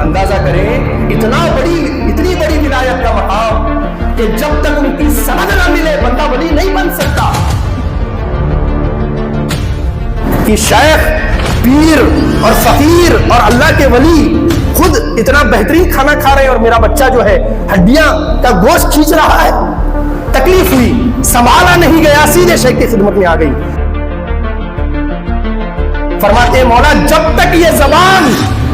اندازہ کریں اتنی بڑی ولایت کا مقام کہ جب تک ان کی سند نہ ملے بندہ ولی نہیں بن سکتا. کہ شیخ، پیر اور فقیر اور اللہ کے ولی خود اتنا بہترین کھانا کھا رہے ہیں اور میرا بچہ جو ہے ہڈیاں کا گوشت کھینچ رہا ہے. تکلیف ہوئی، سنبھالا نہیں گیا، سیدھے شیخ کی خدمت میں آ گئی. فرماتے ہیں مولا جب تک یہ زبان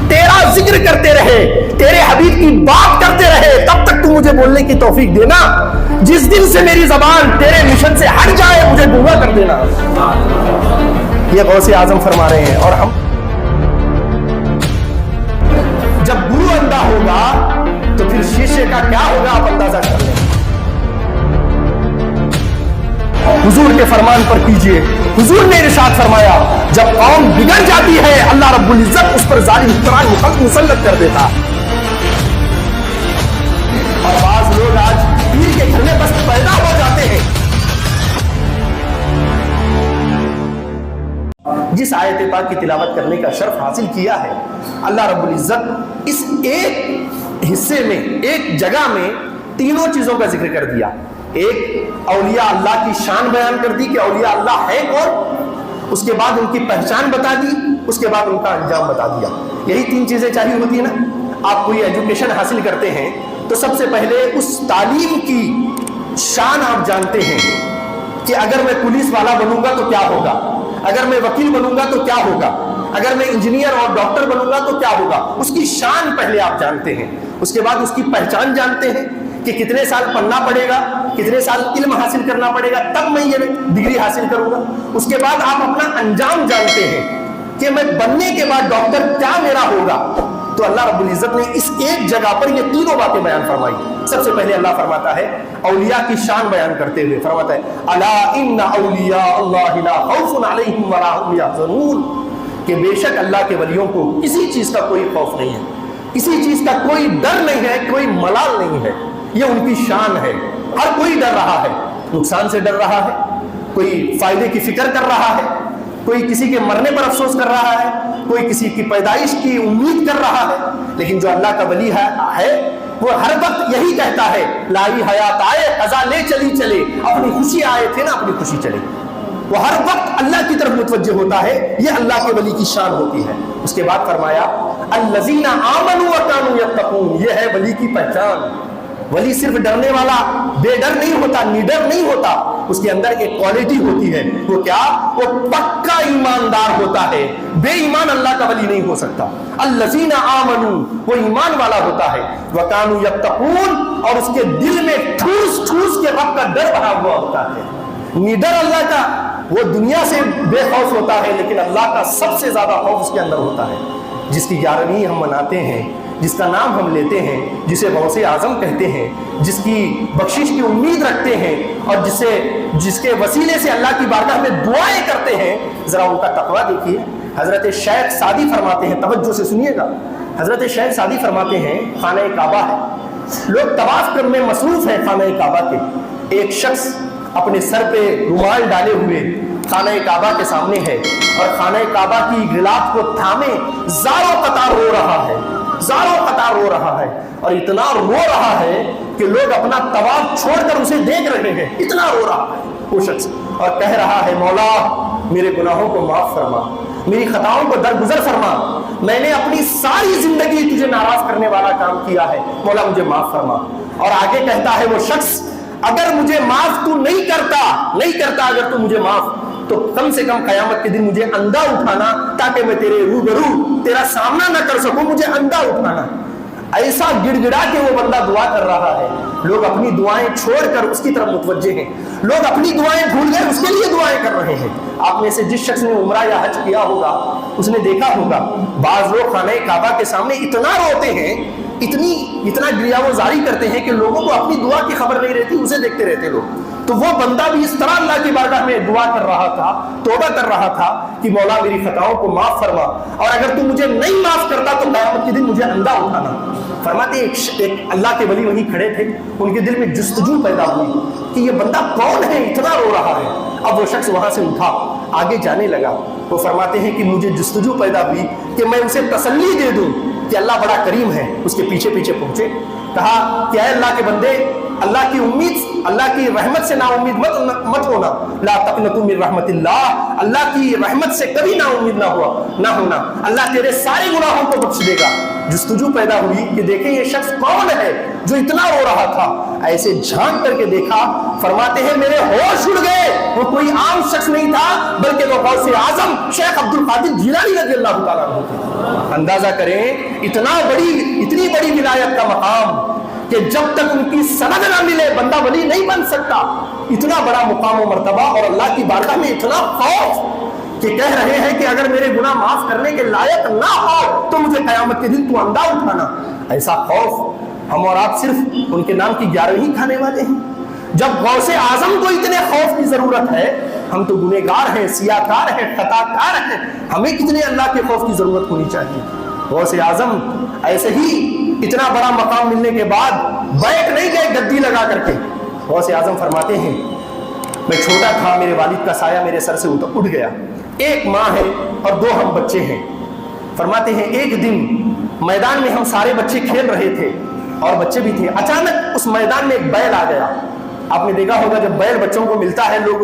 تیرا ذکر کرتے رہے، تیرے حبیب کی بات کرتے رہے، تب تک تو مجھے بولنے کی توفیق دینا. جس دن سے میری زبان تیرے مشن سے ہٹ جائے مجھے گمراہ کر دینا. یہ غوث اعظم فرما رہے ہیں. اور ہم جب گرو اندھا ہوگا تو پھر شیشے کا کیا ہوگا آپ اندازہ کر لیں. حضور کے فرمان پر کیجئے. حضور نے ارشاد فرمایا جب قوم بگڑ جاتی ہے اللہ رب العزت اس پر ظالم حکمران مسلط کر دیتا. اور بعض لوگ آج پیر کے گھر میں بس پیدا ہو جاتے ہیں. جس آیت پاک کی تلاوت کرنے کا شرف حاصل کیا ہے اللہ رب العزت اس ایک حصے میں، ایک جگہ میں تینوں چیزوں کا ذکر کر دیا. ایک اولیاء اللہ کی شان بیان کر دی کہ اولیاء اللہ ہے کون، اس کے بعد ان کی پہچان بتا دی، اس کے بعد ان کا انجام بتا دیا. یہی تین چیزیں چاہیے ہوتی ہیں نا. آپ کوئی ایجوکیشن حاصل کرتے ہیں تو سب سے پہلے اس تعلیم کی شان آپ جانتے ہیں کہ اگر میں پولیس والا بنوں گا تو کیا ہوگا، اگر میں وکیل بنوں گا تو کیا ہوگا، اگر میں انجینئر اور ڈاکٹر بنوں گا تو کیا ہوگا. اس کی شان پہلے آپ جانتے ہیں. اس کے بعد اس کی پہچان جانتے ہیں کہ کتنے سال پڑھنا پڑے گا، کتنے سال علم حاصل کرنا پڑے گا تب میں یہ ڈگری حاصل کروں گا. اس کے بعد آپ اپنا انجام جانتے ہیں کہ میں بننے کے بعد ڈاکٹر کیا میرا ہوگا. تو اللہ رب العزت نے اس ایک جگہ پر یہ تینوں باتیں بیان فرمائی. سب سے پہلے اللہ فرماتا ہے اولیاء کی شان بیان کرتے ہوئے فرماتا ہے الا ان اولیاء اللہ لا خوف علیہم ولا هم يحزنون، کہ بے شک اللہ کے ولیوں کو کسی چیز کا کوئی خوف نہیں ہے، کسی چیز کا کوئی ڈر نہیں ہے، کوئی ملال نہیں ہے. یہ ان کی شان ہے. ہر کوئی ڈر رہا ہے، نقصان سے ڈر رہا ہے، کوئی فائدے کی فکر کر رہا ہے، کوئی کسی کے مرنے پر افسوس کر رہا ہے، کوئی کسی کی پیدائش کی امید کر رہا ہے. لیکن جو اللہ کا ولی ہے وہ ہر وقت یہی کہتا ہے لائی حیات آئے قضا لے چلی چلے، اپنی خوشی آئے تھے نا اپنی خوشی چلے. وہ ہر وقت اللہ کی طرف متوجہ ہوتا ہے. یہ اللہ کے ولی کی شان ہوتی ہے. اس کے بعد فرمایا الذین آمنوا وکانوا یتقون، یہ ہے ولی کی پہچان. ولی صرف ڈرنے والا بے ڈر نہیں ہوتا، نیڈر نہیں ہوتا. اس کے اندر ایک کوالٹی ہوتی ہے. وہ کیا؟ وہ پکا ایماندار ہوتا ہے. بے ایمان اللہ کا ولی نہیں ہو سکتا. الذین آمنوا، وہ ایمان والا ہوتا ہے. وکانوا یتقون، اور اس کے دل میں ٹھوس ٹھوس کے رب کا ڈر بنا ہوا ہوتا ہے. نیڈر اللہ کا، وہ دنیا سے بے خوف ہوتا ہے لیکن اللہ کا سب سے زیادہ خوف اس کے اندر ہوتا ہے. جس کی 11ویں ہم مناتے ہیں، جس کا نام ہم لیتے ہیں، جسے غوث اعظم کہتے ہیں، جس کی بخشش کی امید رکھتے ہیں اور جس کے وسیلے سے اللہ کی بارگاہ میں دعائیں کرتے ہیں، ذرا ان کا تقویٰ دیکھیے. حضرت شیخ سعدی فرماتے ہیں، توجہ سے سنیے گا. حضرت شیخ سعدی فرماتے ہیں خانہ کعبہ ہے، لوگ طواف کرنے میں مصروف ہیں خانہ کعبہ کے. ایک شخص اپنے سر پہ رومال ڈالے ہوئے خانہ کعبہ کے سامنے ہے اور خانہ کعبہ کی غلاف کو تھامے زاروں قطار رو رہا ہے، زاروں قطار رو رہا ہے. اور اتنا رو رہا ہے کہ لوگ اپنا طواف چھوڑ کر اسے دیکھ رہے ہیں. اتنا رو رہا ہے وہ شخص اور کہہ رہا ہے مولا میرے گناہوں کو معاف فرما، میری خطاؤں کو درگزر فرما، میں نے اپنی ساری زندگی تجھے ناراض کرنے والا کام کیا ہے، مولا مجھے معاف فرما. اور آگے کہتا ہے وہ شخص اگر مجھے معاف تو نہیں کرتا اگر تو مجھے معاف تو کم سے کم قیامت کے دن مجھے اندھا اٹھانا تاکہ میں تیرے روبرو تیرا سامنا نہ کر سکوں، مجھے اندھا اٹھانا. ایسا گڑ گڑا کے وہ بندہ دعا کر رہا ہے. لوگ اپنی دعائیں چھوڑ کر اس کی طرف متوجہ ہیں، لوگ اپنی دعائیں بھول گئے اس کے لیے دعائیں کر رہے ہیں. آپ میں سے جس شخص نے عمرہ یا حج کیا ہوگا اس نے دیکھا ہوگا بعض لوگ خانہ کعبہ کے سامنے اتنا روتے ہیں، اتنا گریا وہ جاری کرتے ہیں کہ لوگوں کو اپنی دعا کی خبر نہیں رہتی، اسے دیکھتے رہتے لوگ. تو وہ بندہ بھی اس طرح اللہ کی بارگاہ میں دعا کر رہا تھا، توبہ کر رہا تھا کہ مولا میری خطاؤں کو معاف فرما، اور اگر تو مجھے نہیں معاف کرتا تو قیامت کے دن مجھے اندھا اٹھانا. فرماتے ایک اللہ کے ولی وہیں کھڑے تھے، ان کے دل میں جستجو پیدا ہوئی کہ یہ بندہ کون ہے اتنا رو رہا ہے. اب وہ شخص وہاں سے اٹھا آگے جانے لگا. وہ فرماتے ہیں کہ مجھے جستجو پیدا ہوئی کہ میں اسے تسلی دے دوں کہ اللہ بڑا کریم ہے، اس کے پیچھے پیچھے پہنچے، کہا کہ اے اللہ کے بندے، اللہ کی امید، اللہ کی رحمت سے نا امید مت ہونا، لا تقنطوا من رحمت اللہ، اللہ کی رحمت سے کبھی نا امید نہ ہونا، اللہ تیرے سارے گناہوں کو بخش دے گا۔ جستجو پیدا ہوئی کہ دیکھیں یہ شخص کون ہے جو اتنا رو رہا تھا، ایسے جھانک کر کے دیکھا، فرماتے ہیں میرے ہوش اڑ گئے، وہ کوئی عام شخص نہیں تھا بلکہ وہ غوث اعظم شیخ عبد القادر جیلانی رضی اللہ تعالیٰ عنہ تھے۔ اندازہ کریں اتنی بڑی ولایت کا مقام کہ جب تک ان کی سند نہ ملے بندہ ولی نہیں بن سکتا، اتنا بڑا مقام و مرتبہ، اور اللہ کی بارگاہ میں اتنا خوف کہ کہہ رہے ہیں کہ اگر میرے گناہ معاف کرنے کے لائق نہ ہو تو مجھے قیامت کے دن تو اندھا اٹھانا۔ ایسا خوف، ہم اور آپ صرف ان کے نام کی 11ویں کھانے والے ہیں، جب غوث اعظم کو اتنے خوف کی ضرورت ہے، ہم تو گنہگار ہیں، سیاہکار ہیں، خطا کار ہیں، ہمیں کتنے اللہ کے خوف کی ضرورت ہونی چاہیے۔ غوث اعظم ایسے ہی اتنا بڑا مقام ملنے کے بعد بیٹھ نہیں گئے گدی لگا کر کے۔ غوث اعظم فرماتے ہیں میں چھوٹا تھا، میرے والد کا سایہ میرے سر سے اٹھ گیا، ایک ماں ہے اور 2 ہم بچے ہیں۔ فرماتے ہیں ایک دن میدان میں ہم سارے بچے کھیل رہے تھے اور بچے بھی تھے، اچانک اس میدان میں ایک بیل آ گیا۔ آپ نے دیکھا ہوگا جب بیل بچوں کو ملتا ہے لوگ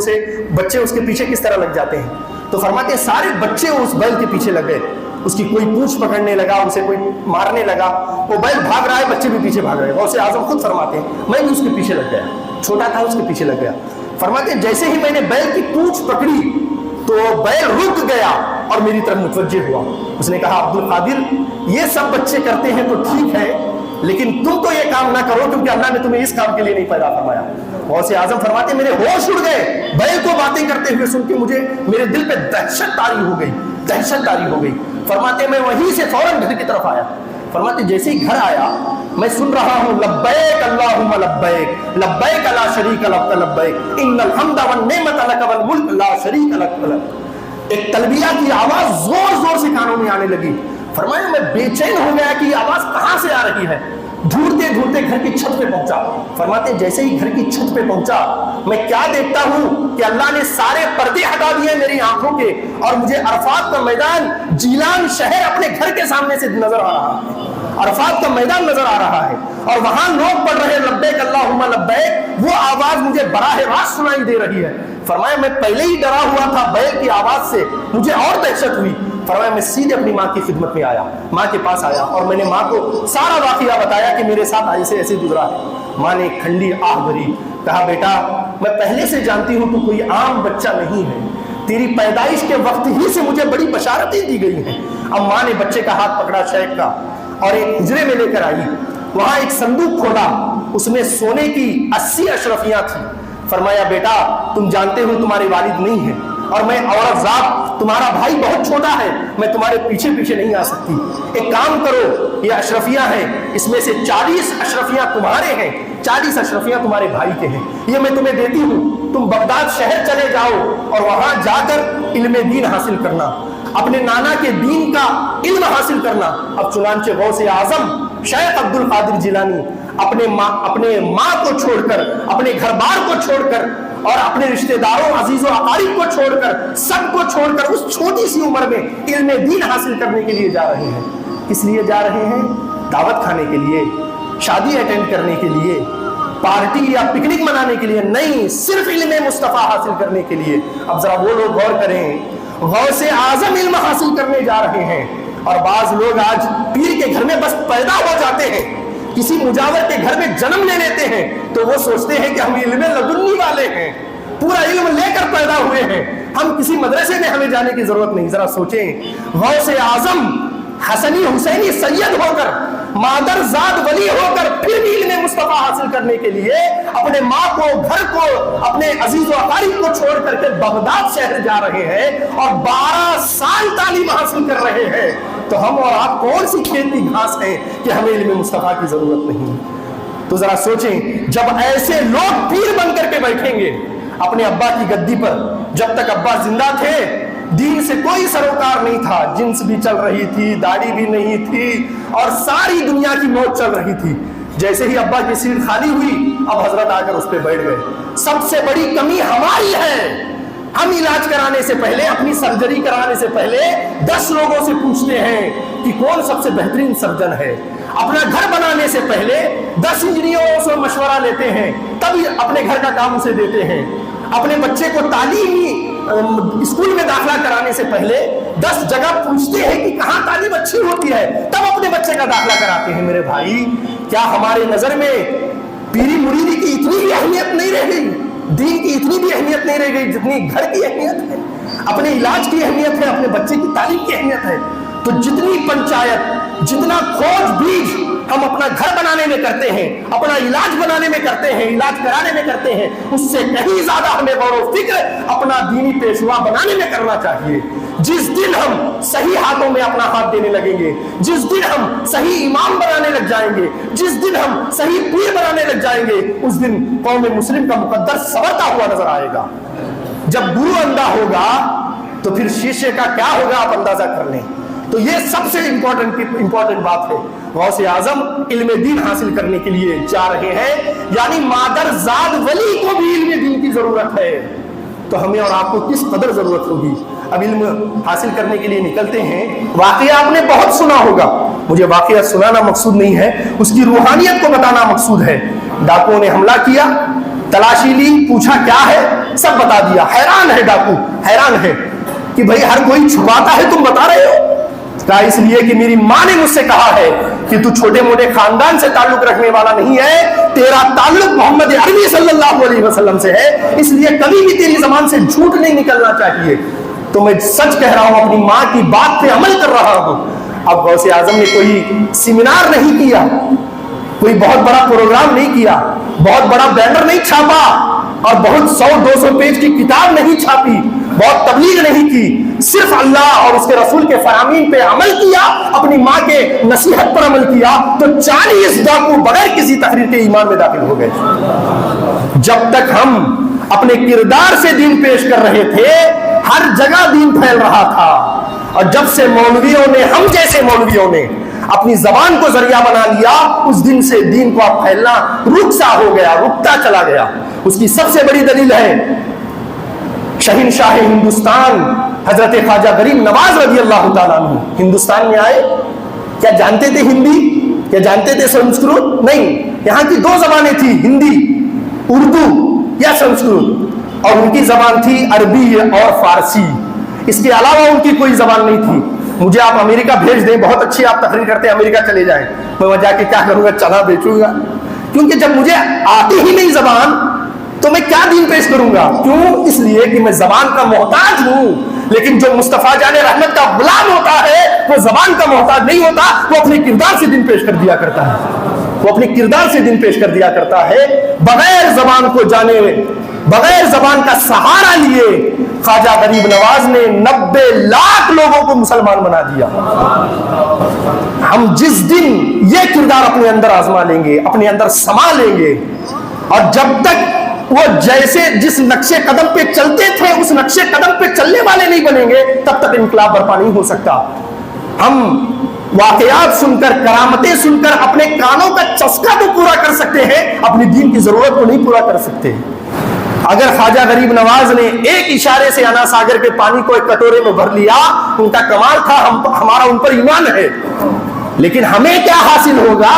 بچے اس کے پیچھے کس طرح لگ جاتے ہیں، تو فرماتے ہیں سارے بچے اس بیل کے پیچھے لگ گئے، اس کی کوئی پونچھ پکڑنے لگا، اسے کوئی مارنے لگا، وہ بیل بھاگ رہا ہے، بچے بھی پیچھے بھاگ رہے ہیں۔ غوث اعظم خود فرماتے ہیں میں بھی اس کے پیچھے لگ گیا، چھوٹا تھا اس کے پیچھے لگ گیا۔ فرماتے ہیں جیسے ہی میں نے بیل کی پونچھ پکڑی تو بیل رک گیا اور میری طرف متوجہ ہوا۔ اس نے کہا عبد القادر یہ سب بچے کرتے ہیں تو ٹھیک ہے، لیکن تم تو یہ کام نہ کرو کیونکہ اللہ نے تمہیں اس کام کے لیے نہیں پیدا فرمایا۔ غوث اعظم فرماتے ہیں میرے ہوش اڑ گئے، بیل کو باتیں کرتے ہوئے سن کے میرے دل پہ دہشت طاری ہو گئی۔ فرماتے ہیں میں وہیں سے فوراً گھر کی طرف آیا۔ فرماتے جیسے ہی گھر آیا میں سن رہا ہوں لبیک اللہم لبیک لبیک لا شریک لک لبیک ان الحمد والنعمت لک والملک لا شریک لک۔ ایک تلبیہ کی آواز زور زور سے کانوں میں آنے لگی۔ فرمایا میں بے چین ہو گیا کہ یہ آواز کہاں سے آ رہی ہے، ڈھونڈتے ڈھونڈتے گھر کی چھت پہ پہنچا۔ فرماتے جیسے ہی گھر کی چھت پہ پہنچا میں کیا دیکھتا ہوں کہ اللہ نے سارے پردے ہٹا دیے میری آنکھوں کے اور مجھے عرفات کا میدان جیلان شہر اپنے گھر کے سامنے سے نظر آ رہا ہے، عرفات کا میدان نظر آ رہا ہے اور وہاں لوگ پڑھ رہے لبیک اللہم لبیک، وہ آواز مجھے براہ راست سنائی دے رہی ہے۔ فرمایا میں پہلے ہی ڈرا ہوا تھا بیل کی آواز سے، مجھے اور دہشت ہوئی۔ فرمایا میں سیدھے اپنی ماں کی خدمت میں آیا، ماں کے پاس آیا اور میں نے ماں کو سارا واقعہ بتایا کہ میرے ساتھ ایسے گزرا ہے۔ ماں نے کھنڈی آہ بھری، کہا بیٹا میں پہلے سے جانتی ہوں تو کوئی عام بچہ نہیں ہے، تیری پیدائش کے وقت ہی سے مجھے بڑی بشارتیں دی گئی ہیں۔ اب ماں نے بچے کا ہاتھ پکڑا شیخ کا اور ایک حجرے میں لے کر آئی، وہاں ایک صندوق کھولا، اس میں سونے کی 80 اشرفیاں تھیں۔ فرمایا بیٹا تم جانتے ہو تمہارے والد نہیں ہیں اور میں عورت ذات، تمہارا بھائی بہت چھوٹا ہے، میں تمہارے پیچھے نہیں آ سکتی، ایک کام کرو یہ اشرفیاں ہیں، اس میں سے 40 اشرفیاں تمہارے ہیں، 40 اشرفیاں تمہارے بھائی کے ہیں، یہ میں تمہیں دیتی ہوں، تم بغداد شہر چلے جاؤ اور وہاں جا کر علم دین حاصل کرنا، اپنے نانا کے دین کا علم حاصل کرنا۔ اب چنانچہ غوث اعظم شیخ عبد القادر جیلانی اپنے ماں کو چھوڑ کر، اپنے گھر بار کو چھوڑ کر اور اپنے رشتہ داروں عزیز و اقارب کو چھوڑ کر، سب کو چھوڑ کر اس چھوٹی سی عمر میں علم دین حاصل کرنے کے لیے جا رہے ہیں۔ کس لیے جا رہے ہیں؟ دعوت کھانے کے لیے، شادی اٹینڈ کرنے کے لیے، پارٹی یا پکنک منانے کے لیے نہیں، صرف علم مصطفیٰ حاصل کرنے کے لیے۔ اب ذرا وہ لوگ غور کریں، غوث اعظم علم حاصل کرنے جا رہے ہیں اور بعض لوگ آج پیر کے گھر میں بس پیدا ہو جاتے ہیں، کسی مجاور کے گھر میں جنم لے لیتے ہیں تو وہ سوچتے ہیں کہ ہم علم لدنی والے ہیں، پورا علم لے کر پیدا ہوئے ہیں، ہم کسی مدرسے میں ہمیں جانے کی ضرورت نہیں۔ ذرا سوچیں غوث اعظم حسنی حسینی سید ہو کر، مادر زاد ولی ہو کر پھر بھی علم مصطفیٰ حاصل کرنے کے لیے اپنے ماں کو، گھر کو، اپنے عزیز و اقارب کو چھوڑ کر کے بغداد شہر جا رہے ہیں اور 12 سال تعلیم حاصل کر رہے ہیں، تو ہم اور آپ کون سی کھیتی گھاس ہیں کہ ہمیں علم مصطفیٰ کی ضرورت نہیں؟ تو ذرا سوچیں جب ایسے لوگ پیر بن کر کے بیٹھیں گے اپنے ابا کی گدی پر، جب تک ابا زندہ تھے دین سے کوئی سروکار نہیں تھا، جنس بھی چل رہی تھی، داڑھی بھی نہیں تھی اور ساری دنیا کی موت چل رہی تھی، جیسے ہی ابا کی سیٹ خالی ہوئی اب حضرت آ کر اس پہ بیٹھ گئے۔ سب سے بڑی کمی ہماری ہے ہم علاج کرانے سے پہلے، اپنی سرجری کرانے سے پہلے 10 لوگوں سے پوچھتے ہیں کہ کون سب سے بہترین سرجن ہے. اپنا گھر بنانے سے پہلے 10 انجینئروں سے مشورہ لیتے ہیں، تب اپنے گھر کا کام اسے دیتے ہیں. اپنے بچے کو تعلیمی اسکول میں داخلہ کرانے سے پہلے 10 جگہ پوچھتے ہیں کہ کہاں تعلیم اچھی ہوتی ہے، تب اپنے بچے کا داخلہ کراتے ہیں. میرے بھائی، کیا ہمارے نظر میں پیری مریدی کی اتنی بھی اہمیت نہیں رہ گئی، دین کی اتنی بھی اہمیت نہیں رہ گئی جتنی گھر کی اہمیت ہے، اپنے علاج کی اہمیت ہے، اپنے بچے کی تعلیم کی اہمیت ہے؟ تو جتنی پنچایت، جتنا کھوج بیج ہم اپنا گھر بنانے میں کرتے ہیں، اپنا علاج بنانے میں کرتے ہیں، علاج کرانے میں کرتے ہیں، اس سے کہیں زیادہ ہمیں غور و فکر اپنا دینی پیشوا بنانے میں کرنا چاہیے. جس دن ہم صحیح ہاتھوں میں اپنا ہاتھ دینے لگیں گے، جس دن ہم صحیح امام بنانے لگ جائیں گے، جس دن ہم صحیح پیر بنانے لگ جائیں گے، اس دن قوم مسلم کا مقدر سنورتا ہوا نظر آئے گا. جب گرو اندھا ہوگا تو پھر شیشے کا کیا ہوگا آپ اندازہ کر لیں. تو یہ سب سے امپورٹنٹ بات ہے. غوث اعظم علم دین حاصل کرنے کے لیے جا رہے ہیں، یعنی مادر زاد ولی کو بھی علم دین کی ضرورت ہے. تو ہمیں اور آپ کو کس قدر ضرورت ہوگی. اب علم حاصل کرنے کے لیے نکلتے ہیں. واقعہ آپ نے بہت سنا ہوگا، مجھے واقعہ سنانا مقصود نہیں ہے، اس کی روحانیت کو بتانا مقصود ہے. ڈاکوؤں نے حملہ کیا، تلاشی لی، پوچھا کیا ہے، سب بتا دیا. حیران ہے ڈاکو، حیران ہے کہ بھائی ہر کوئی چھپاتا ہے، تم بتا رہے ہو. کہا اس لیے کہ میری ماں نے مجھ سے کہا ہے کہ تو چھوٹے موٹے خاندان سے تعلق رکھنے والا نہیں ہے، تیرا تعلق محمد عربی صلی اللہ علیہ وسلم سے ہے، اس لیے کبھی بھی تیری زبان سے جھوٹ نہیں نکلنا چاہیے. تو میں سچ کہہ رہا ہوں، اپنی ماں کی بات پہ عمل کر رہا ہوں. اب غوث اعظم نے کوئی سیمینار نہیں کیا، کوئی بہت بڑا پروگرام نہیں کیا، بہت بڑا بینر نہیں چھاپا، اور بہت 100-200 پیج کی کتاب نہیں چھاپی، بہت تبلیغ نہیں کی. صرف اللہ اور اس کے رسول کے فرامین پہ عمل کیا، اپنی ماں کے نصیحت پر عمل کیا. تو 40 ڈاکو بغیر کسی تحریر کے ایمان میں داخل ہو گئے. جب تک ہم اپنے کردار سے دین پیش کر رہے تھے، ہر جگہ دین پھیل رہا تھا. اور جب سے مولویوں نے، ہم جیسے مولویوں نے اپنی زبان کو ذریعہ بنا لیا، اس دن سے دین کو اب پھیلنا رک ہو گیا، رکتا چلا گیا. اس کی سب سے بڑی دلیل ہے شہنشاہ ہندوستان حضرت خواجہ غریب نواز رضی اللہ تعالیٰ عنہ ہندوستان میں آئے. کیا جانتے تھے ہندی؟ کیا جانتے تھے سنسکرت؟ نہیں. یہاں کی 2 زبانیں تھی، ہندی، اردو یا سنسکرت، اور ان کی زبان تھی عربی اور فارسی. اس کے علاوہ ان کی کوئی زبان نہیں تھی. مجھے آپ امریکہ بھیج دیں، بہت اچھی آپ تقریر کرتے ہیں، امریکہ چلے جائیں، میں وہاں جا کے کیا کروں گا؟ چنا بیچوں گا. کیونکہ جب مجھے آتی ہی نہیں زبان تو میں کیا دین پیش کروں گا؟ کیوں؟ اس لیے کہ میں زبان کا محتاج ہوں. لیکن جو مصطفیٰ جان رحمت کا غلام ہوتا ہے وہ زبان کا محتاج نہیں ہوتا، وہ اپنے کردار سے دین پیش کر دیا کرتا ہے. وہ اپنے کردار سے دین پیش کر دیا کرتا ہے. بغیر زبان کو جانے، بغیر زبان کا سہارا لیے خواجہ غریب نواز نے 90 لاکھ لوگوں کو مسلمان بنا دیا. ہم جس دن یہ کردار اپنے اندر آزما لیں گے، اپنے اندر سما لیں گے، اور جب تک وہ جیسے جس نقشے قدم پہ چلتے تھے اس نقشے قدم پہ چلنے والے نہیں بنیں گے، تب تک انقلاب برپا نہیں ہو سکتا. ہم واقعات سن کر، کرامتیں سن کر اپنے کانوں کا چسکا تو پورا کر سکتے ہیں، اپنی دین کی ضرورت کو نہیں پورا کر سکتے. اگر خواجہ غریب نواز نے ایک اشارے سے انا ساگر کے پانی کو ایک کٹورے میں بھر لیا، ان کا کمال تھا، ہمارا ان پر ایمان ہے. لیکن ہمیں کیا حاصل ہوگا؟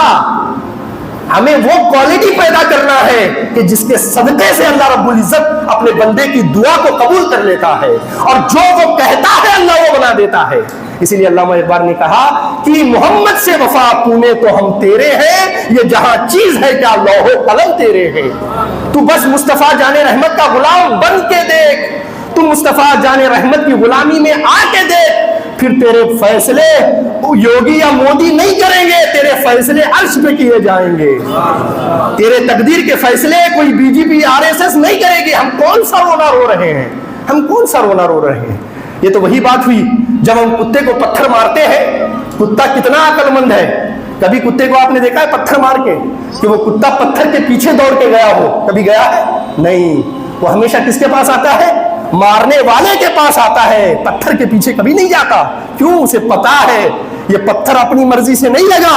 ہمیں وہ کوالٹی پیدا کرنا ہے کہ جس کے صدقے سے اللہ رب العزت اپنے بندے کی دعا کو قبول کر لیتا ہے، اور جو وہ کہتا ہے اللہ وہ بنا دیتا ہے. اسی لیے علامہ اقبال نے کہا کہ محمد سے وفا تونے تو ہم تیرے ہیں، یہ جہاں چیز ہے کیا لوح و قلم تیرے ہیں. تو بس مصطفیٰ جان رحمت کا غلام بن کے دیکھ، تو مصطفیٰ جان رحمت کی غلامی میں آ کے دیکھ، پھر تیرے فیصلے یوگی یا مودی نہیں کریں گے، تیرے فیصلے عرش پہ کیے جائیں گے. تیرے تقدیر کے فیصلے کوئی BJP RSS نہیں کرے گی. ہم کون سا رونا رو رہے ہیں؟ ہم کون سا رونا رو رہے ہیں؟ یہ تو وہی بات ہوئی جب ہم کتے کو پتھر مارتے ہیں. کتا کتنا عقل مند ہے. کبھی کتے کو آپ نے دیکھا ہے پتھر مار کے کہ وہ کتا پتھر کے پیچھے دوڑ کے گیا ہو؟ کبھی گیا ہے؟ نہیں. وہ ہمیشہ کس کے پاس آتا ہے؟ مارنے والے کے پاس آتا ہے، پتھر کے پیچھے کبھی نہیں جاتا. کیوں؟ اسے پتا ہے یہ پتھر اپنی مرضی سے نہیں لگا،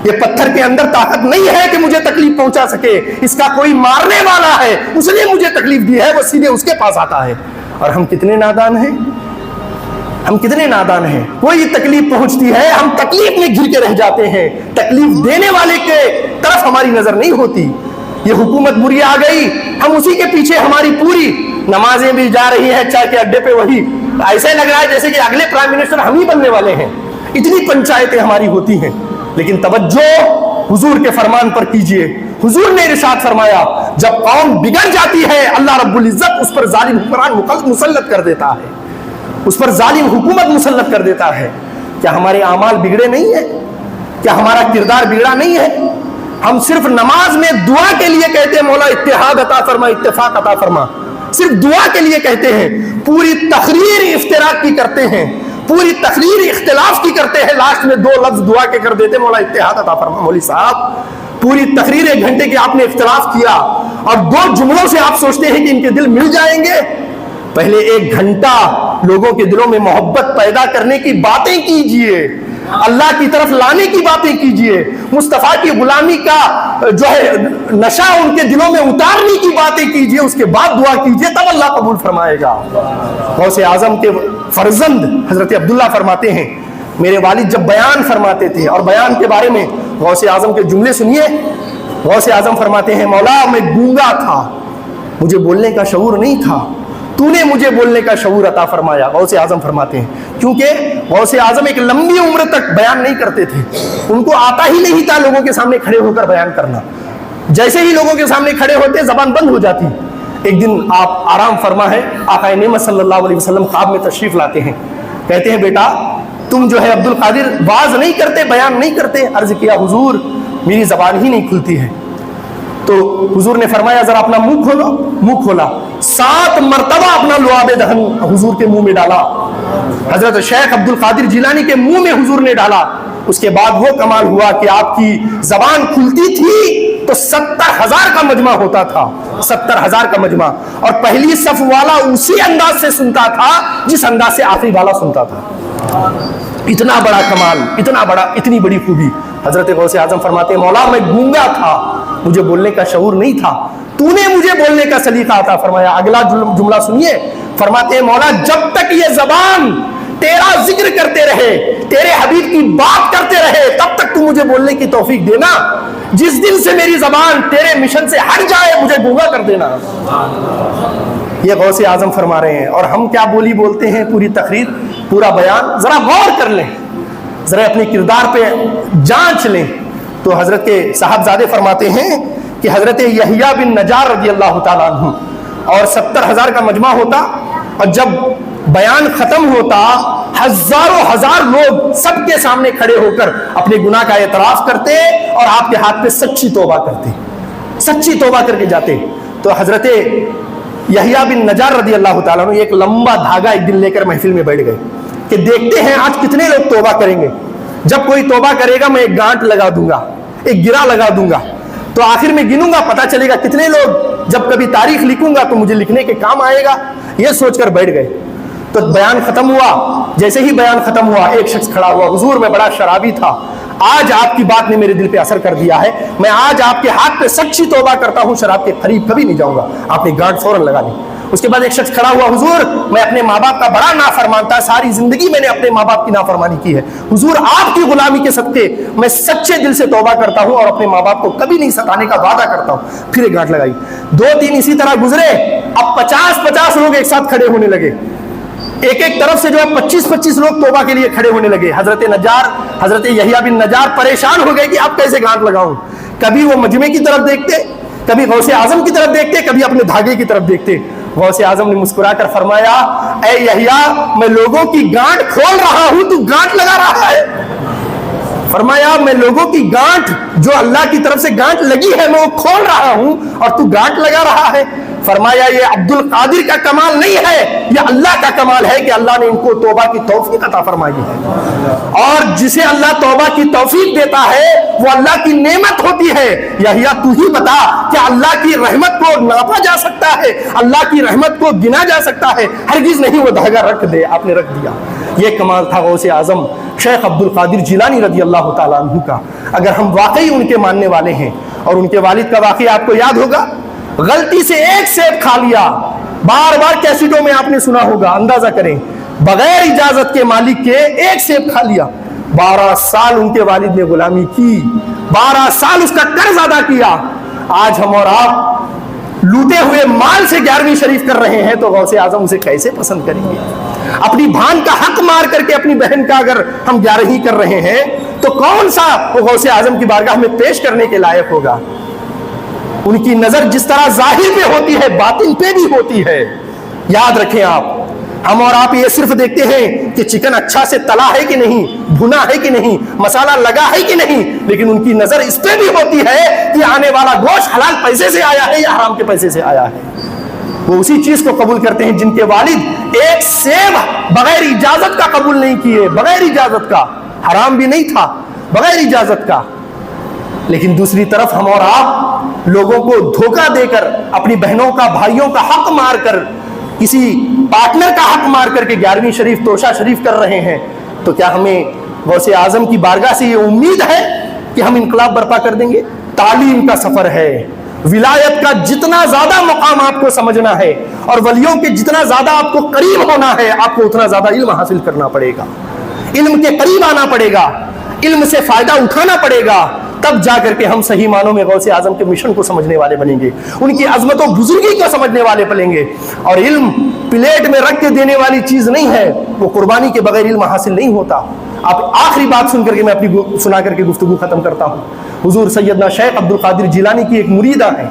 یہ پتھر کے اندر طاقت نہیں ہے کہ مجھے تکلیف پہنچا سکے، اس کا کوئی مارنے والا ہے، اس نے مجھے تکلیف دی ہے، وہ سیدھے اس کے پاس آتا ہے. اور ہم کتنے نادان ہیں، ہم کتنے نادان ہیں. کوئی تکلیف پہنچتی ہے ہم تکلیف میں گر کے رہ جاتے ہیں، تکلیف دینے والے کے طرف ہماری نظر نہیں ہوتی. یہ حکومت بری آ گئی، ہم اسی کے پیچھے، ہماری پوری نمازیں بھی جا رہی ہیں چاہ کے اڈے پہ، وہی ایسے لگ رہا ہے جیسے کہ اگلے پرائم منسٹر ہم ہی بننے والے ہیں. اتنی پنچایتیں ہماری ہوتی ہیں. لیکن توجہ حضور کے فرمان پر کیجئے. حضور نے ارشاد فرمایا جب قوم بگڑ جاتی ہے اللہ رب العزت اس پر ظالم حکمران مسلط کر دیتا ہے، اس پر ظالم حکومت مسلط کر دیتا ہے. کیا ہمارے اعمال بگڑے نہیں ہیں؟ کیا ہمارا کردار بگڑا نہیں ہے؟ ہم صرف نماز میں دعا کے لیے کہتے ہیں مولا اتحاد عطا فرما، اتفاق عطا فرما، صرف دعا کے لیے کہتے ہیں. پوری تقریر افتراق کی کرتے ہیں، پوری تقریر اختلاف کی کرتے ہیں، لاسٹ میں 2 لفظ دعا کے کر دیتے مولا اتحاد عطا فرما. مولوی صاحب پوری تقریر 1 گھنٹے کی آپ نے اختلاف کیا اور 2 جملوں سے آپ سوچتے ہیں کہ ان کے دل مل جائیں گے. پہلے 1 گھنٹہ لوگوں کے دلوں میں محبت پیدا کرنے کی باتیں کیجئے، اللہ کی طرف لانے کی باتیں کیجئے، مصطفیٰ کی غلامی کا جو ہے نشہ ان کے دلوں میں اتارنے کی باتیں کیجئے، اس کے بعد دعا کیجئے، تب اللہ قبول فرمائے گا. غوث اعظم کے فرزند حضرت عبداللہ فرماتے ہیں میرے والد جب بیان فرماتے تھے، اور بیان کے بارے میں غوث اعظم کے جملے سنیے. غوث اعظم فرماتے ہیں مولا میں گونگا تھا، مجھے بولنے کا شعور نہیں تھا، تو نے مجھے بولنے کا شعور عطا فرمایا. غوث اعظم فرماتے ہیں کیونکہ غوث اعظم ایک لمبی عمر تک بیان نہیں کرتے تھے، ان کو آتا ہی نہیں تھا لوگوں کے سامنے کھڑے ہو کر بیان کرنا. جیسے ہی لوگوں کے سامنے کھڑے ہوتے زبان بند ہو جاتی. ایک دن آپ آرام فرما ہے، آقا نعمت صلی اللہ علیہ وسلم خواب میں تشریف لاتے ہیں، کہتے ہیں بیٹا تم جو ہے عبد القادر واز نہیں کرتے، بیان نہیں کرتے. عرض کیا حضور میری زبان ہی نہیں کھلتی ہے. تو حضور نے فرمایا ذرا اپنا منہ کھولو. منہ کھولا، 7 مرتبہ اپنا لعاب دہن حضور کے منہ میں ڈالا، حضرت شیخ عبد القادر جیلانی کے منہ میں حضور نے ڈالا. اس کے بعد وہ کمال ہوا کہ آپ کی زبان کھلتی تھی تو 70,000 کا مجمع ہوتا تھا، 70,000 کا مجمع، اور پہلی صف والا اسی انداز سے سنتا تھا جس انداز سے آخری والا سنتا تھا. اتنا بڑا کمال، اتنی بڑی خوبی. حضرت غوث اعظم فرماتے ہیں مولا میں گونگا تھا، مجھے بولنے کا شعور نہیں تھا، تو نے مجھے بولنے کا سلیقہ عطا فرمایا. اگلا جملہ سنیے، فرماتے ہیں مولا جب تک یہ زبان تیرا ذکر کرتے رہے، تیرے حبیب کی بات کرتے رہے، تب تک تو مجھے بولنے کی توفیق دینا. جس دن سے میری زبان تیرے مشن سے ہٹ جائے مجھے گونگا کر دینا. یہ غوث اعظم فرما رہے ہیں. اور ہم کیا بولی بولتے ہیں، پوری تقریر، پورا بیان. ذرا غور کر لیں، ذرا اپنے کردار پہ جانچ لیں. تو حضرت کے صاحبزادے فرماتے ہیں کہ حضرت یحییٰ بن نجار رضی اللہ تعالیٰ عنہ اور 70,000 کا مجمع ہوتا، اور جب بیان ختم ہوتا ہزاروں ہزار لوگ سب کے سامنے کھڑے ہو کر اپنے گناہ کا اعتراف کرتے اور آپ کے ہاتھ پہ سچی توبہ کرتے، سچی توبہ کر کے جاتے. تو حضرت یحییٰ بن نجار رضی اللہ تعالیٰ عنہ ایک لمبا دھاگا ایک دن لے کر محفل میں بیٹھ گئے کہ دیکھتے ہیں آج کتنے لوگ توبہ کریں گے. جب کوئی توبہ کرے گا میں ایک گانٹ لگا دوں گا، ایک گرا لگا دوں گا، تو آخر میں گنوں گا پتا چلے گا کتنے لوگ. جب کبھی تاریخ لکھوں گا تو مجھے لکھنے کے کام آئے گا. یہ سوچ کر بیٹھ گئے. تو بیان ختم ہوا. جیسے ہی بیان ختم ہوا ایک شخص کھڑا ہوا، حضور میں بڑا شرابی تھا، آج آپ کی بات نے میرے دل پہ اثر کر دیا ہے، میں آج آپ کے ہاتھ پہ سچی توبہ کرتا ہوں، شراب کے قریب کبھی نہیں جاؤں گا. آپ نے گانٹ فوراً لگا دی. اس کے بعد ایک شخص کھڑا ہوا، حضور میں اپنے ماں باپ کا بڑا نافرمان تھا، ساری زندگی میں نے اپنے ماں باپ کی نافرمانی کی ہے، حضور آپ کی غلامی کے صدقے میں سچے دل سے توبہ کرتا ہوں اور اپنے ماں باپ کو کبھی نہیں ستانے کا وعدہ کرتا ہوں. پھر ایک گانٹ لگائی. 2-3 اسی طرح گزرے. اب 50-50 لوگ ایک ساتھ کھڑے ہونے لگے، ایک طرف سے جو ہے 25-25 لوگ توبہ کے لیے کھڑے ہونے لگے. حضرت یحییٰ بن نجار پریشان ہو گئے کہ اب کیسے گانٹ لگاؤں. کبھی وہ مجمع کی طرف دیکھتے، کبھی غوث اعظم کی طرف دیکھتے، کبھی اپنے دھاگے کی طرف دیکھتے. غوث اعظم نے مسکرا کر فرمایا اے یحییٰ میں لوگوں کی گانٹ کھول رہا ہوں، تو گانٹ لگا رہا ہے. فرمایا میں لوگوں کی گانٹ جو اللہ کی طرف سے گانٹ لگی ہے میں وہ کھول رہا ہوں اور تو گانٹ لگا رہا ہے. فرمایا یہ عبد القادر کا کمال نہیں ہے، یہ اللہ کا کمال ہے کہ اللہ نے ان کو توبہ کی توفیق عطا فرمائی ہے، اور جسے اللہ توبہ کی توفیق دیتا ہے وہ اللہ کی نعمت ہوتی ہے. یحییٰ تو ہی بتا کہ اللہ کی رحمت کو ناپا جا سکتا ہے، اللہ کی رحمت کو گنا جا سکتا ہے؟ ہرگز نہیں. وہ دھاگا رکھ دے، آپ نے رکھ دیا. یہ کمال تھا غوث اعظم شیخ عبد القادر جیلانی رضی اللہ تعالیٰ عنہ کا. اگر ہم واقعی ان کے ماننے والے ہیں، اور ان کے والد کا واقعہ آپ کو یاد ہوگا، غلطی سے ایک سیب کھا لیا بار بار کیسٹوں میں آپ نے سنا ہوگا، اندازہ کریں، بغیر اجازت کے مالک کے ایک سیب کھا لیا، 12 سال ان کے والد نے غلامی کی، 12 سال اس کا قرض ادا کیا، آج ہم اور آپ لوٹے ہوئے مال سے 11ویں شریف کر رہے ہیں، تو غوث اعظم اسے کیسے پسند کریں گے؟ اپنی بھان کا حق مار کر کے اپنی بہن کا اگر ہم 11ویں کر رہے ہیں تو کون سا وہ غوث اعظم کی بارگاہ میں پیش کرنے کے لائق ہوگا؟ ان کی نظر جس طرح ظاہر پہ ہوتی ہے باطن پہ بھی ہوتی ہے۔ یاد رکھیں آپ، ہم اور آپ یہ صرف دیکھتے ہیں کہ چکن اچھا سے تلا ہے کہ نہیں، بھنا ہے کہ نہیں، مسالہ لگا ہے کہ نہیں، لیکن ان کی نظر اس پہ بھی ہوتی ہے کہ آنے والا گوشت حلال پیسے سے آیا ہے یا حرام کے پیسے سے آیا ہے۔ وہ اسی چیز کو قبول کرتے ہیں جن کے والد ایک سیب بغیر اجازت کا قبول نہیں کیے، بغیر اجازت کا، حرام بھی نہیں تھا، بغیر اجازت کا۔ لیکن دوسری طرف ہم اور آپ لوگوں کو دھوکہ دے کر، اپنی بہنوں کا، بھائیوں کا حق مار کر، کسی پارٹنر کا حق مار کر کے 11ویں شریف، توشہ شریف کر رہے ہیں، تو کیا ہمیں غوث اعظم کی بارگاہ سے یہ امید ہے کہ ہم انقلاب برپا کر دیں گے؟ تعلیم کا سفر ہے، ولایت کا جتنا زیادہ مقام آپ کو سمجھنا ہے اور ولیوں کے جتنا زیادہ آپ کو قریب ہونا ہے، آپ کو اتنا زیادہ علم حاصل کرنا پڑے گا، علم کے قریب آنا پڑے گا، علم سے فائدہ اٹھانا پڑے گا، تب جا کر کے ہم صحیح معنوں میں غوث اعظم کے مشن کو سمجھنے والے بنیں گے، ان کی عظمت و بزرگی کو سمجھنے والے بنیں گے۔ اور علم پلیٹ میں رکھ کے دینے والی چیز نہیں ہے، وہ قربانی کے بغیر علم حاصل نہیں ہوتا۔ اب آخری بات سن کر کے میں اپنی سنا کر کے گفتگو ختم کرتا ہوں۔ حضور سیدنا شیخ عبد القادر جیلانی کی ایک مریدہ ہے،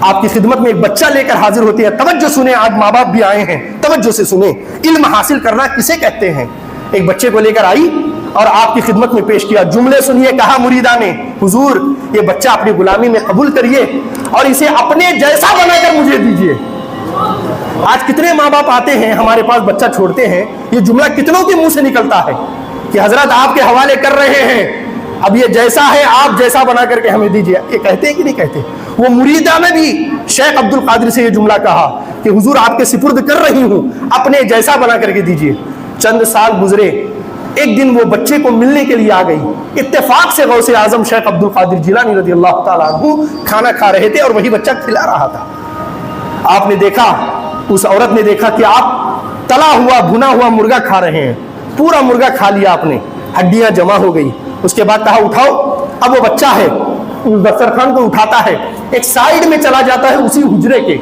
آپ کی خدمت میں ایک بچہ لے کر حاضر ہوتے ہیں۔ توجہ سنیں، آج ماں باپ بھی آئے ہیں، توجہ سے سنیں، علم حاصل کرنا کسے کہتے ہیں۔ ایک بچے کو لے کر آئی اور آپ کی خدمت میں پیش کیا، جملے سنیے، کہا مریدہ نے، حضور یہ بچہ اپنی غلامی میں قبول کریے اور اسے اپنے جیسا بنا کر مجھے دیجیے۔ آج کتنے ماں باپ آتے ہیں ہمارے پاس بچہ چھوڑتے ہیں، یہ جملہ کتنوں کے منہ سے نکلتا ہے کہ حضرت آپ کے حوالے کر رہے ہیں، اب یہ جیسا ہے آپ جیسا بنا کر کے ہمیں دیجیے۔ یہ کہتے ہیں کہ نہیں کہتے؟ وہ مریدہ نے بھی شیخ عبد القادر سے یہ جملہ کہا کہ حضور آپ کے سپرد کر رہی ہوں، اپنے جیسا بنا کر کے دیجیے۔ چند سال گزرے، ایک دن وہ بچے کو ملنے کے لیے آ گئی، اتفاق سے غوث اعظم شیخ عبد القادر جیلانی رضی اللہ تعالیٰ عنہ کھانا کھا رہے تھے اور وہی بچہ کھلا رہا تھا۔ آپ نے دیکھا، اس عورت نے دیکھا کہ آپ تلا ہوا بھنا ہوا مرغا کھا رہے ہیں، پورا مرغا کھا لیا آپ نے، ہڈیاں جمع ہو گئی۔ اس کے بعد کہا اٹھاؤ، اب وہ بچہ ہے دسترخوان کو اٹھاتا ہے، ایک سائیڈ میں چلا جاتا ہے اسی حجرے کے،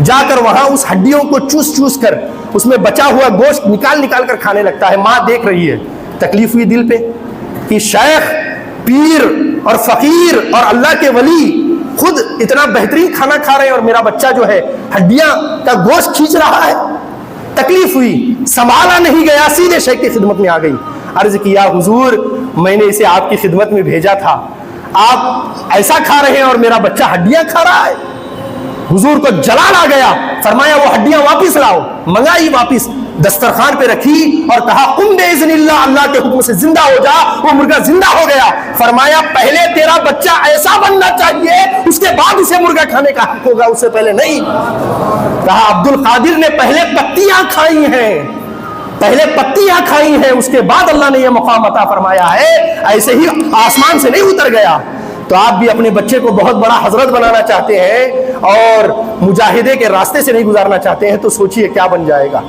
جا کر وہاں اس ہڈیوں کو چوس چوس کر اس میں بچا ہوا گوشت نکال نکال کر کھانے لگتا ہے۔ ماں دیکھ رہی ہے، تکلیف ہوئی دل پہ کہ شیخ، پیر اور فقیر اور اللہ کے ولی خود اتنا بہترین کھانا کھا رہے ہیں اور میرا بچہ جو ہے ہڈیاں کا گوشت کھینچ رہا ہے۔ تکلیف ہوئی، سنبھالا نہیں گیا، سیدھے شیخ کی خدمت میں آ گئی، عرض کیا حضور میں نے اسے آپ کی خدمت میں بھیجا تھا، آپ ایسا کھا رہے ہیں اور میرا بچہ ہڈیاں کھا رہا ہے۔ حضور کو جلال آ گیا، فرمایا وہ ہڈیاں واپس لاؤ، منگائی واپس، دسترخوان پہ رکھی اور کہا قم باذن اللہ، اللہ کے حکم سے زندہ ہو جا۔ وہ مرغا زندہ ہو گیا۔ فرمایا پہلے تیرا بچہ ایسا بننا چاہیے، اس کے بعد اسے مرغا کھانے کا حق ہوگا، اس سے پہلے نہیں۔ کہا عبد القادر نے پہلے پتیاں کھائی ہیں، پہلے پتیاں کھائی ہیں، اس کے بعد اللہ نے یہ مقام عطا فرمایا ہے، ایسے ہی آسمان سے نہیں اتر گیا۔ تو آپ بھی اپنے بچے کو بہت بڑا حضرت بنانا چاہتے ہیں اور مجاہدے کے راستے سے نہیں گزارنا چاہتے ہیں تو سوچئے کیا بن جائے گا۔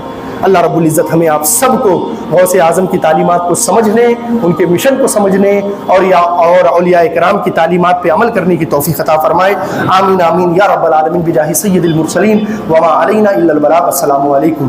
اللہ رب العزت ہمیں آپ سب کو غوث اعظم کی تعلیمات کو سمجھنے، ان کے مشن کو سمجھنے اور اولیاء کرام کی تعلیمات پہ عمل کرنے کی توفیق عطا فرمائے۔ آمین آمین یا رب العالمین بجاہ سید المرسلین وما علینا الا البلاغ۔ السلام علیکم۔